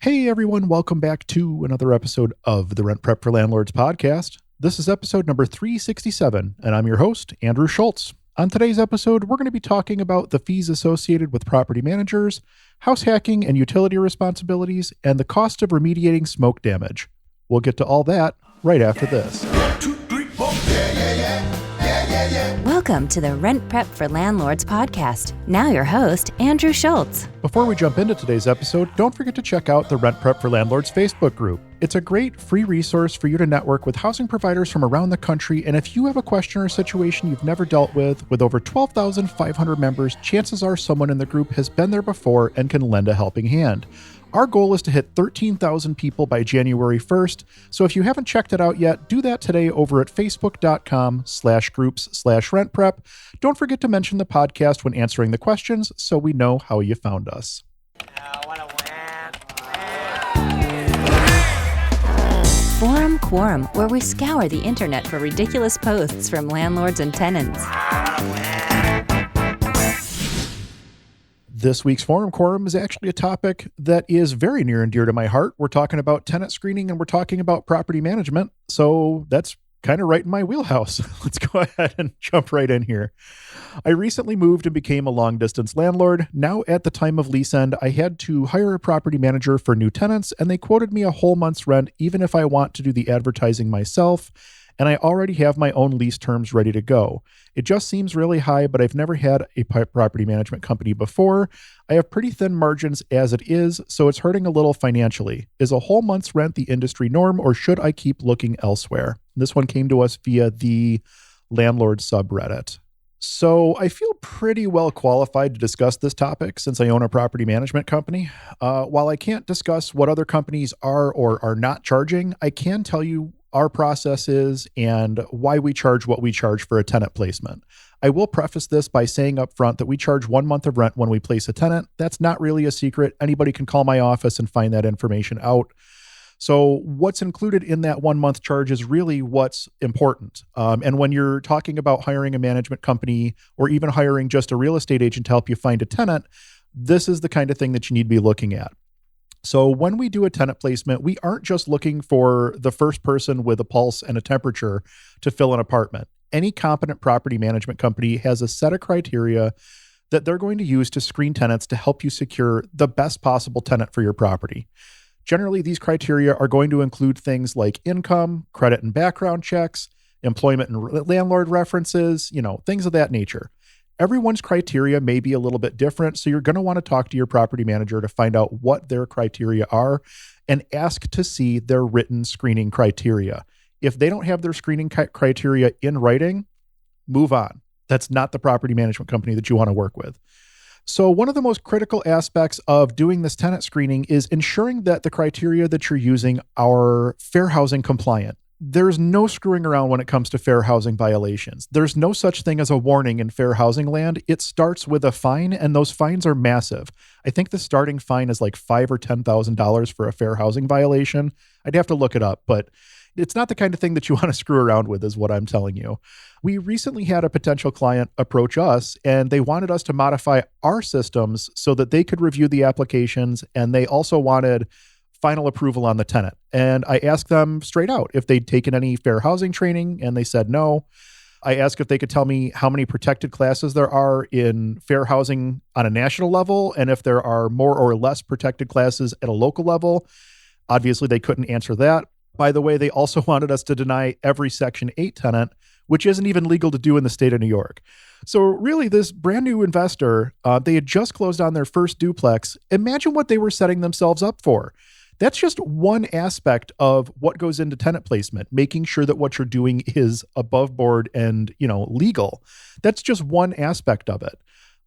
Hey everyone, welcome back to another episode of the Rent Prep for Landlords podcast. This is episode number 367, and I'm your host, Andrew Schultz. On today's episode, we're going to be talking about the fees associated with property managers, house hacking and utility responsibilities, and the cost of remediating smoke damage. We'll get to all that right after this. 1, 2, 3, 4. Welcome to the Rent Prep for Landlords podcast. Now your host, Andrew Schultz. Before we jump into today's episode, don't forget to check out the Rent Prep for Landlords Facebook group. It's a great free resource for you to network with housing providers from around the country, and if you have a question or situation you've never dealt with over 12,500 members, chances are someone in the group has been there before and can lend a helping hand. Our goal is to hit 13,000 people by January 1st, so if you haven't checked it out yet, do that today over at facebook.com/groups/rentprep. Don't forget to mention the podcast when answering the questions so we know how you found us. Forum Quorum, where we scour the internet for ridiculous posts from landlords and tenants. This week's Forum Quorum is actually a topic that is very near and dear to my heart. We're talking about tenant screening and we're talking about property management. So that's kind of right in my wheelhouse. Let's go ahead and jump right in here. I recently moved and became a long distance landlord. Now at the time of lease end, I had to hire a property manager for new tenants and they quoted me a whole month's rent even if I want to do the advertising myself. And I already have my own lease terms ready to go. It just seems really high, but I've never had a property management company before. I have pretty thin margins as it is, so it's hurting a little financially. Is a whole month's rent the industry norm, or should I keep looking elsewhere? This one came to us via the landlord subreddit. So I feel pretty well qualified to discuss this topic since I own a property management company. While I can't discuss what other companies are or are not charging, I can tell you our process is and why we charge what we charge for a tenant placement. I will preface this by saying up front that we charge 1 month of rent when we place a tenant. That's not really a secret. Anybody can call my office and find that information out. So what's included in that 1 month charge is really what's important. And when you're talking about hiring a management company or even hiring just a real estate agent to help you find a tenant, this is the kind of thing that you need to be looking at. So when we do a tenant placement, we aren't just looking for the first person with a pulse and a temperature to fill an apartment. Any competent property management company has a set of criteria that they're going to use to screen tenants to help you secure the best possible tenant for your property. Generally, these criteria are going to include things like income, credit and background checks, employment and landlord references, things of that nature. Everyone's criteria may be a little bit different, so you're going to want to talk to your property manager to find out what their criteria are and ask to see their written screening criteria. If they don't have their screening criteria in writing, move on. That's not the property management company that you want to work with. So one of the most critical aspects of doing this tenant screening is ensuring that the criteria that you're using are fair housing compliant. There's no screwing around when it comes to fair housing violations. There's no such thing as a warning in fair housing land. It starts with a fine, and those fines are massive. I think the starting fine is like $5,000 or $10,000 for a fair housing violation. I'd have to look it up, but it's not the kind of thing that you want to screw around with, is what I'm telling you. We recently had a potential client approach us, and they wanted us to modify our systems so that they could review the applications, and they also wanted final approval on the tenant. And I asked them straight out if they'd taken any fair housing training, and they said no. I asked if they could tell me how many protected classes there are in fair housing on a national level, and if there are more or less protected classes at a local level. Obviously, they couldn't answer that. By the way, they also wanted us to deny every Section 8 tenant, which isn't even legal to do in the state of New York. So really, this brand new investor, they had just closed on their first duplex. Imagine what they were setting themselves up for. That's just one aspect of what goes into tenant placement, making sure that what you're doing is above board and, legal. That's just one aspect of it.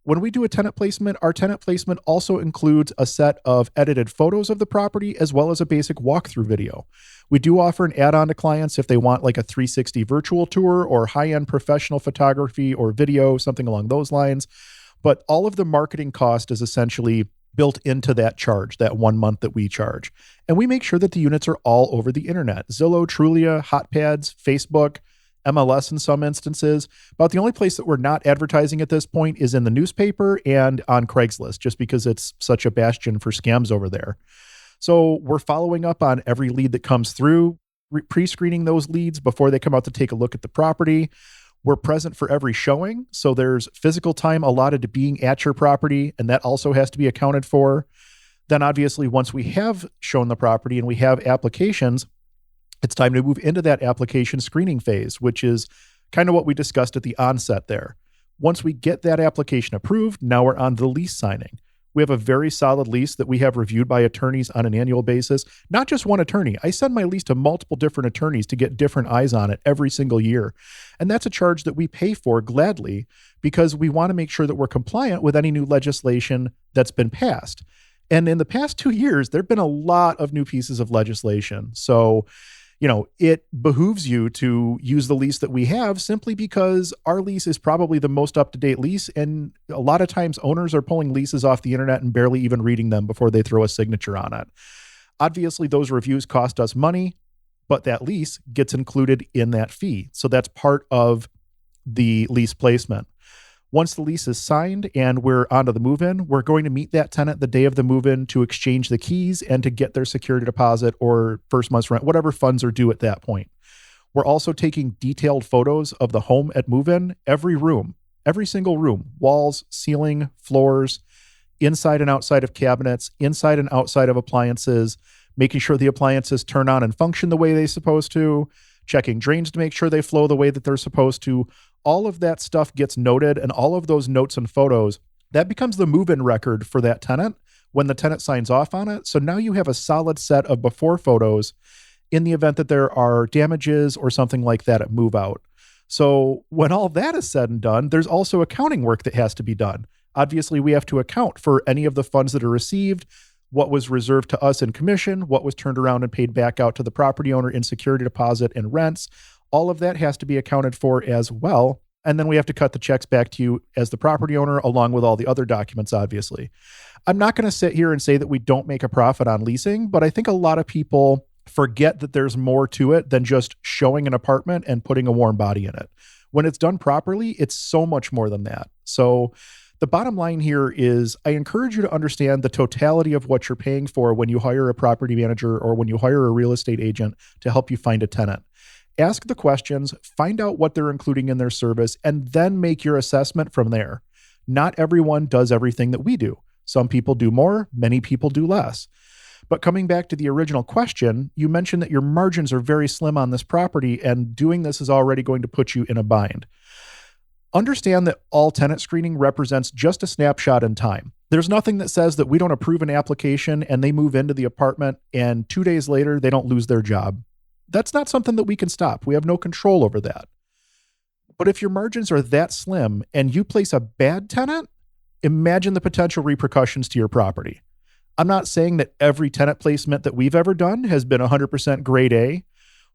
When we do a tenant placement, our tenant placement also includes a set of edited photos of the property as well as a basic walkthrough video. We do offer an add-on to clients if they want like a 360 virtual tour or high-end professional photography or video, something along those lines. But all of the marketing cost is essentially built into that charge, that 1 month that we charge. And we make sure that the units are all over the internet. Zillow, Trulia, Hotpads, Facebook, MLS in some instances. About the only place that we're not advertising at this point is in the newspaper and on Craigslist, just because it's such a bastion for scams over there. So we're following up on every lead that comes through, pre-screening those leads before they come out to take a look at the property. We're present for every showing. So there's physical time allotted to being at your property, and that also has to be accounted for. Then obviously, once we have shown the property and we have applications, it's time to move into that application screening phase, which is kind of what we discussed at the onset there. Once we get that application approved, now we're on the lease signing. We have a very solid lease that we have reviewed by attorneys on an annual basis. Not just one attorney. I send my lease to multiple different attorneys to get different eyes on it every single year. And that's a charge that we pay for gladly because we want to make sure that we're compliant with any new legislation that's been passed. And in the past 2 years, there have been a lot of new pieces of legislation. So, it behooves you to use the lease that we have simply because our lease is probably the most up-to-date lease. And a lot of times owners are pulling leases off the internet and barely even reading them before they throw a signature on it. Obviously, those reviews cost us money, but that lease gets included in that fee. So that's part of the lease placement. Once the lease is signed and we're onto the move-in, we're going to meet that tenant the day of the move-in to exchange the keys and to get their security deposit or first month's rent, whatever funds are due at that point. We're also taking detailed photos of the home at move-in, every room, every single room, walls, ceiling, floors, inside and outside of cabinets, inside and outside of appliances, making sure the appliances turn on and function the way they're supposed to, checking drains to make sure they flow the way that they're supposed to. All of that stuff gets noted, and all of those notes and photos, that becomes the move-in record for that tenant when the tenant signs off on it. So now you have a solid set of before photos in the event that there are damages or something like that at move out. So when all that is said and done, there's also accounting work that has to be done. Obviously, we have to account for any of the funds that are received, what was reserved to us in commission, what was turned around and paid back out to the property owner in security deposit and rents. All of that has to be accounted for as well. And then we have to cut the checks back to you as the property owner, along with all the other documents, obviously. I'm not going to sit here and say that we don't make a profit on leasing, but I think a lot of people forget that there's more to it than just showing an apartment and putting a warm body in it. When it's done properly, it's so much more than that. So the bottom line here is I encourage you to understand the totality of what you're paying for when you hire a property manager or when you hire a real estate agent to help you find a tenant. Ask the questions, find out what they're including in their service, and then make your assessment from there. Not everyone does everything that we do. Some people do more, many people do less. But coming back to the original question, you mentioned that your margins are very slim on this property, and doing this is already going to put you in a bind. Understand that all tenant screening represents just a snapshot in time. There's nothing that says that we don't approve an application and they move into the apartment and 2 days later they don't lose their job. That's not something that we can stop. We have no control over that. But if your margins are that slim and you place a bad tenant, imagine the potential repercussions to your property. I'm not saying that every tenant placement that we've ever done has been 100% grade A,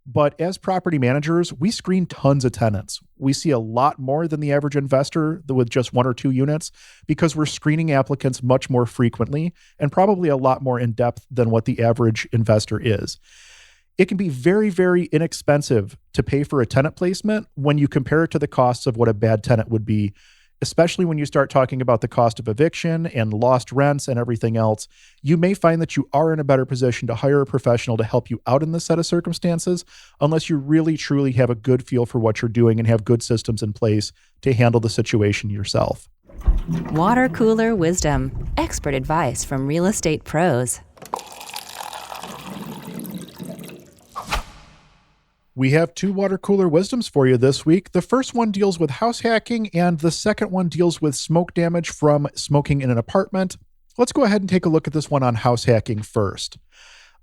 but as property managers, we screen tons of tenants. We see a lot more than the average investor with just 1 or 2 units because we're screening applicants much more frequently and probably a lot more in depth than what the average investor is. It can be very, very inexpensive to pay for a tenant placement when you compare it to the costs of what a bad tenant would be, especially when you start talking about the cost of eviction and lost rents and everything else. You may find that you are in a better position to hire a professional to help you out in this set of circumstances, unless you really, truly have a good feel for what you're doing and have good systems in place to handle the situation yourself. Water cooler wisdom. Expert advice from real estate pros. We have 2 water cooler wisdoms for you this week. The first one deals with house hacking, and the second one deals with smoke damage from smoking in an apartment. Let's go ahead and take a look at this one on house hacking first.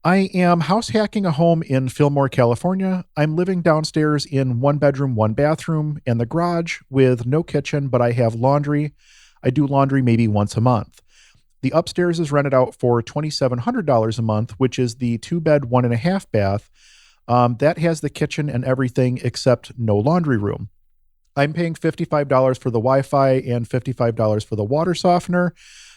I am house hacking a home in Fillmore, California. I'm living downstairs in 1 bedroom, 1 bathroom, and the garage with no kitchen, but I have laundry. I do laundry maybe once a month. The upstairs is rented out for $2,700 a month, which is the 2-bed, 1.5 bath. That has the kitchen and everything except no laundry room. I'm paying $55 for the Wi-Fi and $55 for the water softener.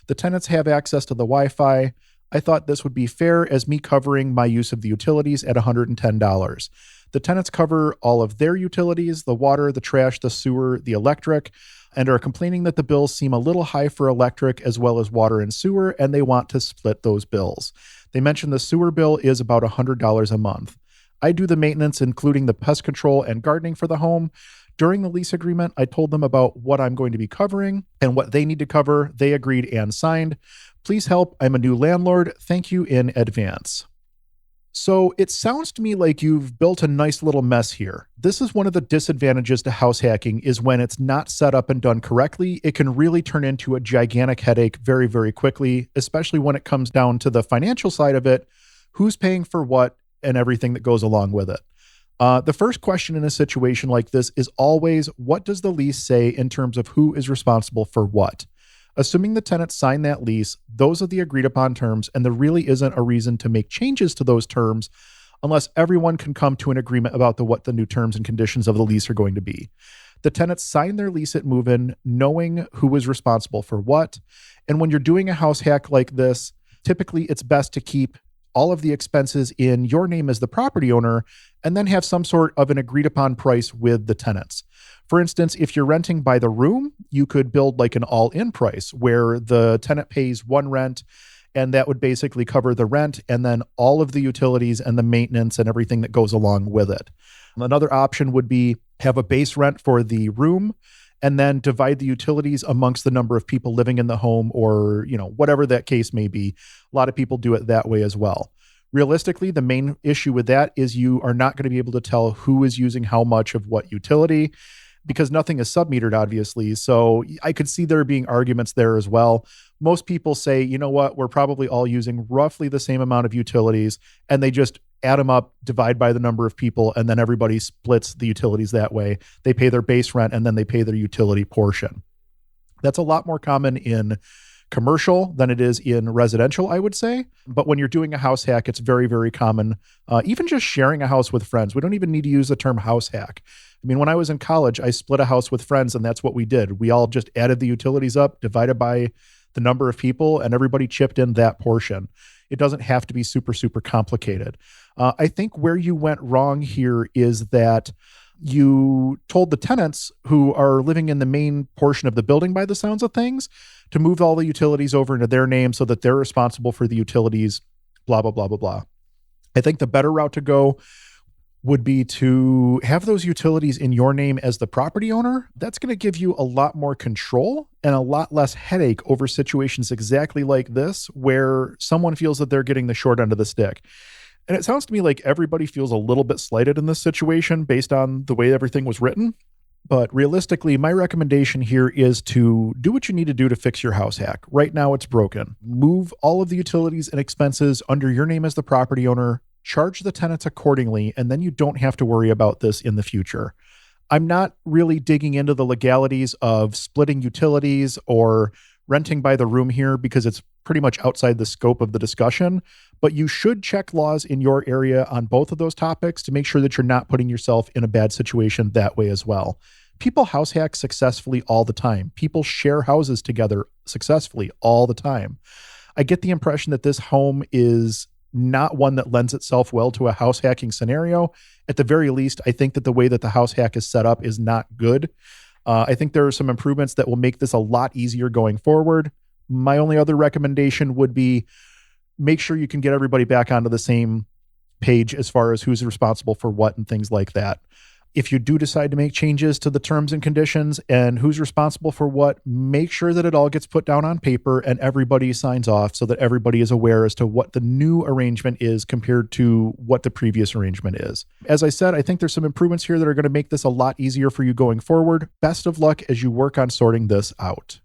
The tenants have access to the Wi-Fi. I thought this would be fair as me covering my use of the utilities at $110. The tenants cover all of their utilities, the water, the trash, the sewer, the electric, and are complaining that the bills seem a little high for electric as well as water and sewer, and they want to split those bills. They mentioned the sewer bill is about $100 a month. I do the maintenance, including the pest control and gardening for the home. During the lease agreement, I told them about what I'm going to be covering and what they need to cover. They agreed and signed. Please help. I'm a new landlord. Thank you in advance. So it sounds to me like you've built a nice little mess here. This is one of the disadvantages to house hacking is when it's not set up and done correctly, it can really turn into a gigantic headache very, very quickly, especially when it comes down to the financial side of it, who's paying for what and everything that goes along with it. The first question in a situation like this is always, what does the lease say in terms of who is responsible for what? Assuming the tenant signed that lease, those are the agreed upon terms, and there really isn't a reason to make changes to those terms unless everyone can come to an agreement about what the new terms and conditions of the lease are going to be. The tenants sign their lease at move-in knowing who is responsible for what, and when you're doing a house hack like this, typically it's best to keep all of the expenses in your name as the property owner and then have some sort of an agreed upon price with the tenants. For instance, if you're renting by the room, you could build like an all-in price where the tenant pays one rent and that would basically cover the rent and then all of the utilities and the maintenance and everything that goes along with it. Another option would be have a base rent for the room and then divide the utilities amongst the number of people living in the home or, whatever that case may be. A lot of people do it that way as well. Realistically, the main issue with that is you are not going to be able to tell who is using how much of what utility because nothing is submetered, obviously. So I could see there being arguments there as well. Most people say, you know what, we're probably all using roughly the same amount of utilities, and they just add them up, divide by the number of people, and then everybody splits the utilities that way. They pay their base rent, and then they pay their utility portion. That's a lot more common in commercial than it is in residential, I would say. But when you're doing a house hack, it's very, very common. Even just sharing a house with friends. We don't even need to use the term house hack. I mean, when I was in college, I split a house with friends, and that's what we did. We all just added the utilities up, divided by the number of people, and everybody chipped in that portion. It doesn't have to be super, super complicated. I think where you went wrong here is that you told the tenants who are living in the main portion of the building by the sounds of things to move all the utilities over into their name so that they're responsible for the utilities, blah, blah, blah, blah, blah. I think the better route to go would be to have those utilities in your name as the property owner. That's going to give you a lot more control and a lot less headache over situations exactly like this, where someone feels that they're getting the short end of the stick. And it sounds to me like everybody feels a little bit slighted in this situation based on the way everything was written. But realistically, my recommendation here is to do what you need to do to fix your house hack. Right now, it's broken. Move all of the utilities and expenses under your name as the property owner, charge the tenants accordingly, and then you don't have to worry about this in the future. I'm not really digging into the legalities of splitting utilities or renting by the room here because it's pretty much outside the scope of the discussion, but you should check laws in your area on both of those topics to make sure that you're not putting yourself in a bad situation that way as well. People house hack successfully all the time. People share houses together successfully all the time. I get the impression that this home is not one that lends itself well to a house hacking scenario. At the very least, I think that the way that the house hack is set up is not good. I think there are some improvements that will make this a lot easier going forward. My only other recommendation would be make sure you can get everybody back onto the same page as far as who's responsible for what and things like that. If you do decide to make changes to the terms and conditions and who's responsible for what, make sure that it all gets put down on paper and everybody signs off so that everybody is aware as to what the new arrangement is compared to what the previous arrangement is. As I said, I think there's some improvements here that are going to make this a lot easier for you going forward. Best of luck as you work on sorting this out.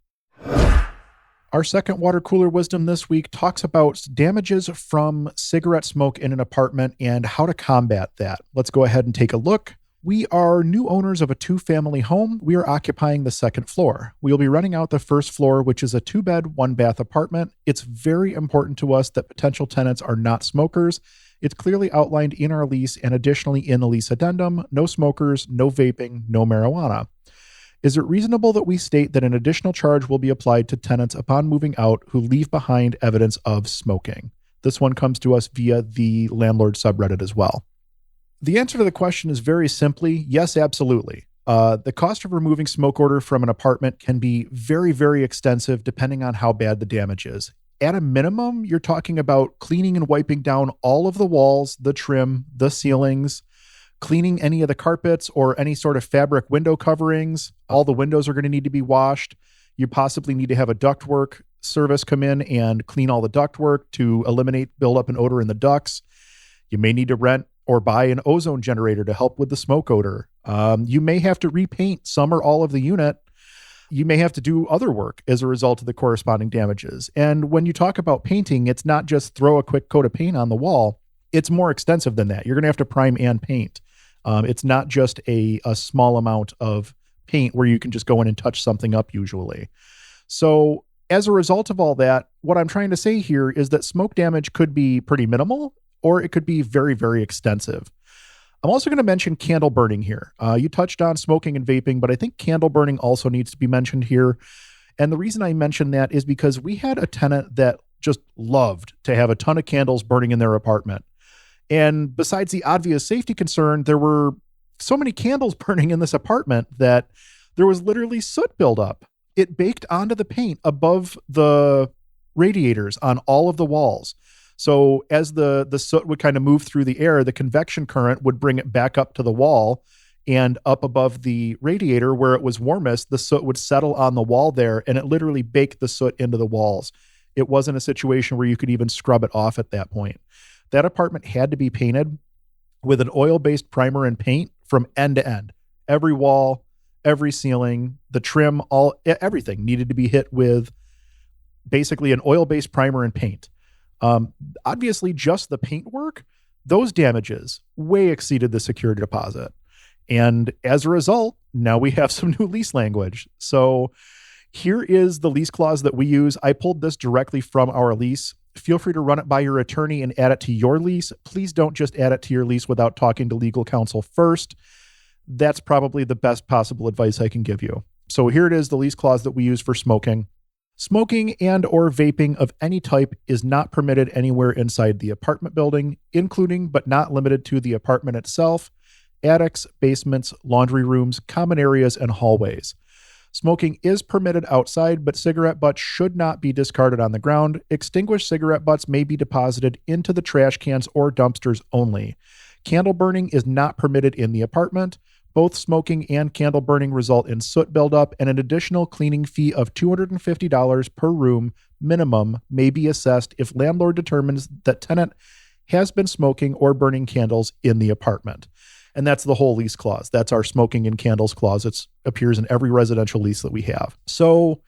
Our second water cooler wisdom this week talks about damages from cigarette smoke in an apartment and how to combat that. Let's go ahead and take a look. We are new owners of a 2-family home. We are occupying the second floor. We'll be renting out the first floor, which is a 2-bed, 1-bath apartment. It's very important to us that potential tenants are not smokers. It's clearly outlined in our lease and additionally in the lease addendum: no smokers, no vaping, no marijuana. Is it reasonable that we state that an additional charge will be applied to tenants upon moving out who leave behind evidence of smoking? This one comes to us via the landlord subreddit as well. The answer to the question is very simply, yes, absolutely. The cost of removing smoke odor from an apartment can be very, very extensive depending on how bad the damage is. At a minimum, you're talking about cleaning and wiping down all of the walls, the trim, the ceilings, cleaning any of the carpets or any sort of fabric window coverings. All the windows are going to need to be washed. You possibly need to have a ductwork service come in and clean all the ductwork to eliminate buildup and odor in the ducts. You may need to rent or buy an ozone generator to help with the smoke odor. You may have to repaint some or all of the unit. You may have to do other work as a result of the corresponding damages. And when you talk about painting, it's not just throw a quick coat of paint on the wall. It's more extensive than that. You're going to have to prime and paint. It's not just a small amount of paint where you can just go in and touch something up usually. So as a result of all that, what I'm trying to say here is that smoke damage could be pretty minimal, or it could be very, very extensive. I'm also going to mention candle burning here. You touched on smoking and vaping, but I think candle burning also needs to be mentioned here. And the reason I mention that is because we had a tenant that just loved to have a ton of candles burning in their apartment. And besides the obvious safety concern, there were so many candles burning in this apartment that there was literally soot buildup. It baked onto the paint above the radiators on all of the walls. So as the soot would kind of move through the air, the convection current would bring it back up to the wall, and up above the radiator where it was warmest, the soot would settle on the wall there, and it literally baked the soot into the walls. It wasn't a situation where you could even scrub it off at that point. That apartment had to be painted with an oil-based primer and paint from end to end. Every wall, every ceiling, the trim, everything needed to be hit with basically an oil-based primer and paint. Obviously, just the paint work, those damages way exceeded the security deposit. And as a result, now we have some new lease language. So here is the lease clause that we use. I pulled this directly from our lease. Feel free to run it by your attorney and add it to your lease. Please don't just add it to your lease without talking to legal counsel first. That's probably the best possible advice I can give you. So here it is, the lease clause that we use for smoking. Smoking and or vaping of any type is not permitted anywhere inside the apartment building, including but not limited to the apartment itself, attics, basements, laundry rooms, common areas, and hallways. Smoking is permitted outside, but cigarette butts should not be discarded on the ground. Extinguished cigarette butts may be deposited into the trash cans or dumpsters only. Candle burning is not permitted in the apartment. Both smoking and candle burning result in soot buildup, and an additional cleaning fee of $250 per room minimum may be assessed if landlord determines that tenant has been smoking or burning candles in the apartment. And that's the whole lease clause. That's our smoking and candles clause. It appears in every residential lease that we have. So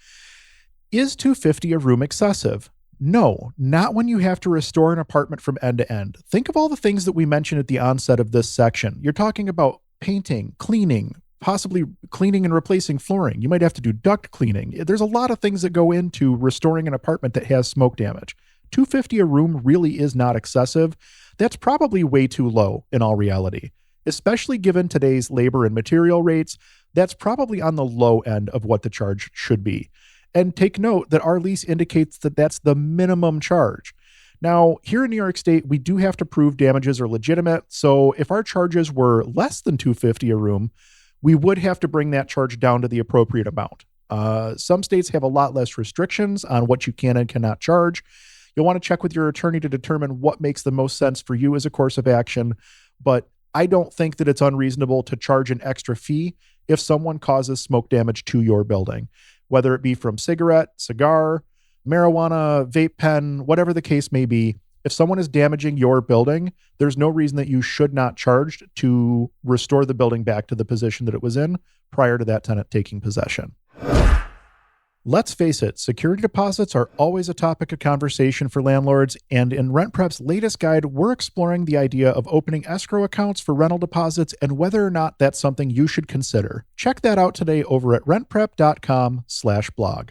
is $250 a room excessive? No, not when you have to restore an apartment from end to end. Think of all the things that we mentioned at the onset of this section. You're talking about painting, cleaning, possibly cleaning and replacing flooring. You might have to do duct cleaning. There's a lot of things that go into restoring an apartment that has smoke damage. $250 a room really is not excessive. That's probably way too low in all reality. Especially given today's labor and material rates, that's probably on the low end of what the charge should be. And take note that our lease indicates that that's the minimum charge. Now, here in New York State, we do have to prove damages are legitimate. So if our charges were less than $250 a room, we would have to bring that charge down to the appropriate amount. Some states have a lot less restrictions on what you can and cannot charge. You'll want to check with your attorney to determine what makes the most sense for you as a course of action. But I don't think that it's unreasonable to charge an extra fee if someone causes smoke damage to your building, whether it be from cigarette, cigar, marijuana, vape pen, whatever the case may be. If someone is damaging your building, there's no reason that you should not charge to restore the building back to the position that it was in prior to that tenant taking possession. Let's face it, security deposits are always a topic of conversation for landlords, and in RentPrep's latest guide, we're exploring the idea of opening escrow accounts for rental deposits and whether or not that's something you should consider. Check that out today over at rentprep.com/blog.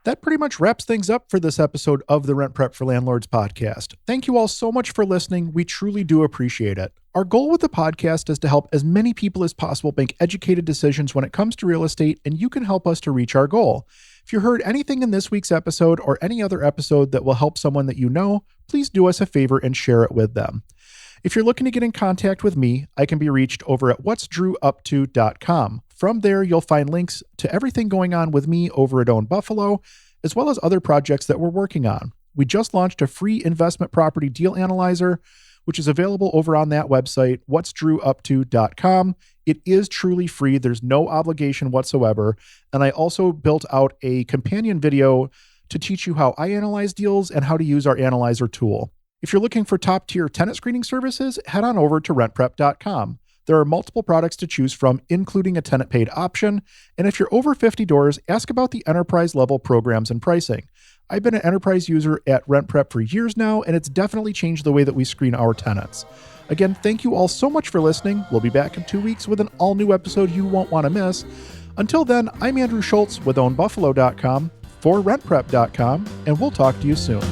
That pretty much wraps things up for this episode of the Rent Prep for Landlords podcast. Thank you all so much for listening. We truly do appreciate it. Our goal with the podcast is to help as many people as possible make educated decisions when it comes to real estate, and you can help us to reach our goal. If you heard anything in this week's episode or any other episode that will help someone that you know, please do us a favor and share it with them. If you're looking to get in contact with me, I can be reached over at whatsdrewupto.com. From there, you'll find links to everything going on with me over at Own Buffalo, as well as other projects that we're working on. We just launched a free investment property deal analyzer, which is available over on that website, what'sdrewupto.com. It is truly free. There's no obligation whatsoever. And I also built out a companion video to teach you how I analyze deals and how to use our analyzer tool. If you're looking for top-tier tenant screening services, head on over to rentprep.com. There are multiple products to choose from, including a tenant paid option. And if you're over 50 doors, ask about the enterprise level programs and pricing. I've been an enterprise user at RentPrep for years now, and it's definitely changed the way that we screen our tenants. Again, thank you all so much for listening. We'll be back in 2 weeks with an all-new episode you won't want to miss. Until then, I'm Andrew Schultz with OwnBuffalo.com for rentprep.com, and we'll talk to you soon.